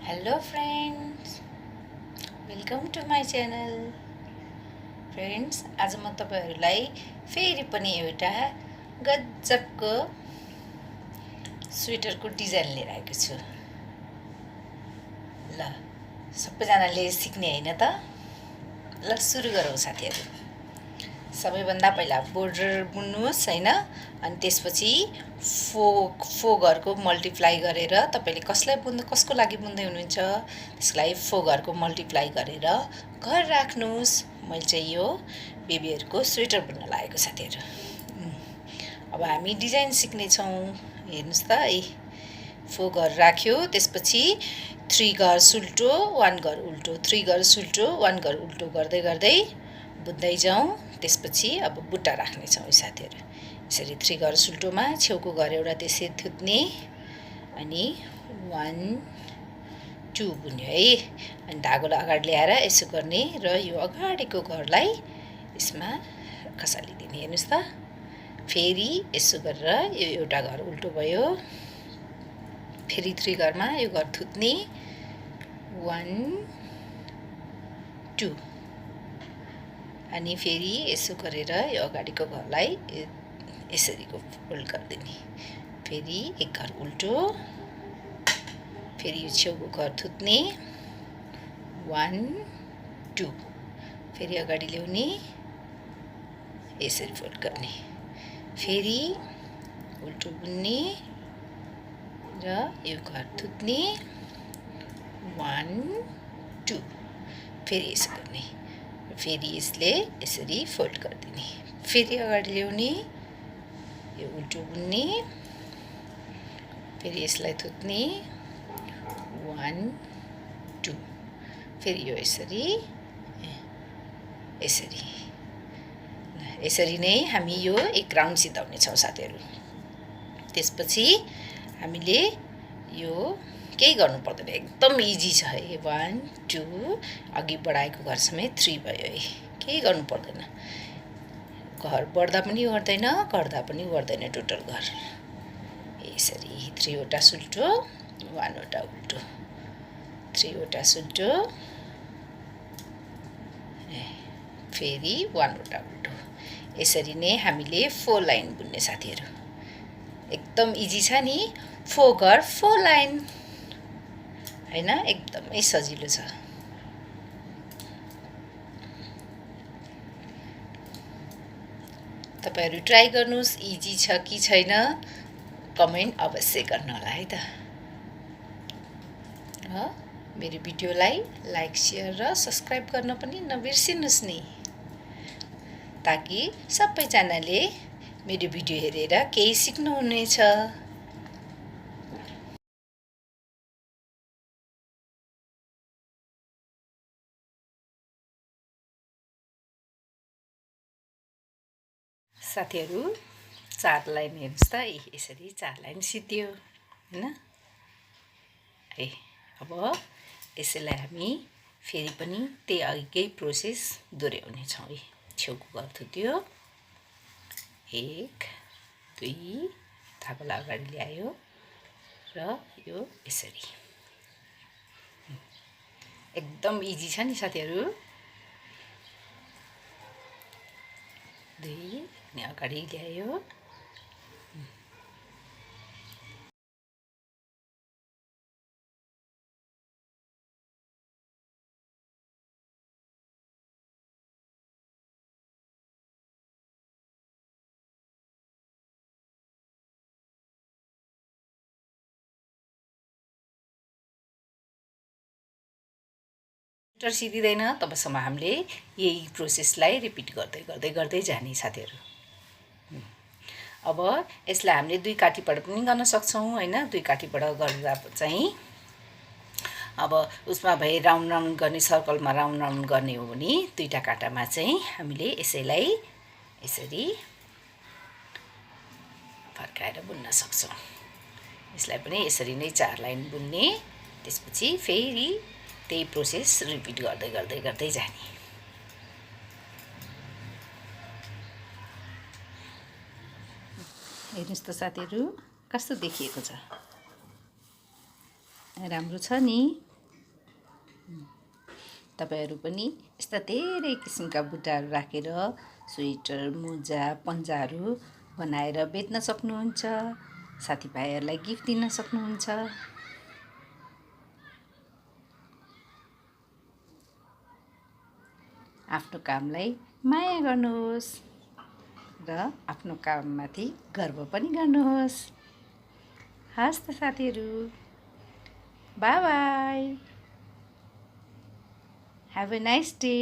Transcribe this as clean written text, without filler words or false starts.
Hello friends, welcome to my channel. Friends, आज म तपाईहरुलाई फेरि पनि एउटा गजबको स्वेटरको डिजाइन लिएर आएको छु। ल, सबैजनाले सिक्ने हैन त? ल सुरु गरौँ साथीहरु। सबैभन्दा पहिला बोर्डर बुन्नुस् हैन, अनि त्यसपछि फोगहरुको मल्टिप्लाई गरेर तपाईले कसको लागि बुन्दै हुनुहुन्छ त्यसलाई फोगहरुको मल्टिप्लाई गरेर घर राख्नुस्। मैले चाहिँ यो बेबीहरुको स्वेटर बुन्न लागेको साथीहरु। अब हामी डिजाइन सिक्ने छौं। हेर्नुस् त है, फोगहरु राख्यो, त्यसपछि 3 घर सुल्टो 1 घर उल्टो, 3 घर सुल्टो 1 घर उल्टो गर्दै गर्दै बुन्दै जाउँ। त्यसपछि अब बुट्टा राख्ने छौं साथीहरु। यसरी 3 घर सुल्टोमा छेउको घर एउटा त्यसै थुत्ने, अनि 1 2 बुन्यो है। अनि धागोलाई अगाडि ल्याएर यसो गर्ने र यो अगाडिको घरलाई यसमा खसालिदिने। हेर्नुस् त, फेरि यसो गरेर यो एउटा घर उल्टो भयो। फेरि 3 घरमा यो घर थुत्ने, 1 2, अनि फेरि यसो गरेर यो अगाडिको घरलाई यसरीको फोल्ड गरिदिने। फेरि एक घर उल्टो, फेरि यो छेउको घर थुत्ने, 1 2, फेरि अगाडि ल्याउने, यसरी फोल्ड गर्ने। फेरि उल्टो बुन्ने र यो घर थुत्ने, 1 2, फेरि यसो गर्ने। फेरि यसले यसरी फोल्ड गरिदिने। फेरि अगाडि ल्याउने, यो उल्टो बुन्ने, फेरि यसलाई थुत्ने, 1 2, फेरि यो यसरी यसरी यसरी नै हामी यो एक राउन्ड सिधाउने छौं साथीहरु। त्यसपछि हामीले यो केही गर्नु पर्दैन, एकदम इजी छ है। 1 2, अघि बढाएको घर समेत 3 भयो है। केही गर्नु पर्दैन, घर बढ्दा पनि गर्दैन, घट्दा पनि गर्दैन। टोटल घर यसरी 3 वटा सुल्टो 1 वटा उल्टो, 3 वटा सुल्टो, फेरि 1 वटा उल्टो। यसरी नै हामीले 4 लाइन बुन्ने साथीहरु। एकदम इजी छ नि, 4 घर 4 लाइन हैन, एकदमै सजिलो छ। तपाईहरु ट्राई गर्नुस्, इजी छ कि छैन कमेन्ट अवश्य गर्नु होला है त। र मेरो भिडियोलाई लाइक, शेयर र सब्स्क्राइब गर्न पनि नबिर्सिनुस् नि, ताकि सबैजनाले मेरो भिडियो हेरेर केही सिक्नुहुनेछ। साथीहरु, 4 लाइन हेर्नुस् त, यसरी 4 लाइन सिद्धियो हैन है। अब यसैलाई हामी फेरि पनि त्यही अघिकै प्रोसेस दोहोर्याउने छौं है। छेउको घर थुत्यो, 1 2, धागोलाई अगाडि ल्यायो र यो यसरी। एकदम इजी छ नि साथीहरु। 2 अनि अगाडि ल्यायो, स्वेटर सिधिदैन तबसम्म हामीले यही प्रोसेसलाई रिपिट गर्दै जाने साथीहरु। अब यसलाई हामीले 2 काठीबाट पनि गर्न सक्छौं हैन। 2 काठीबाट गर्दा चाहिँ अब उसमा भए राउन्ड गर्ने, सर्कलमा राउन्ड गर्ने हो भने 2टा काटामा चाहिँ हामीले यसैलाई यसरी फर्काएर बुन्न सक्छौं। यसलाई पनि यसरी नै 4 लाइन बुन्ने, त्यसपछि फेरि त्यही प्रोसेस रिपिट गर्दै जाने। हेर्नुस् त साथीहरु, कस्तो देखिएको छ, राम्रो छ नि। तपाईहरू पनि यस्ता धेरै किसिमका बुट्टाहरू राखेर स्वेटर, मोजा, पन्जाहरू बनाएर बेच्न सक्नुहुन्छ। साथीभाइहरूलाई गिफ्ट दिन सक्नुहुन्छ। आफ्नो कामलाई माया गर्नुहोस् र आफ्नो काममाथि गर्व पनि गर्नुहोस्। हस् त साथीहरू, by by, have a nice day.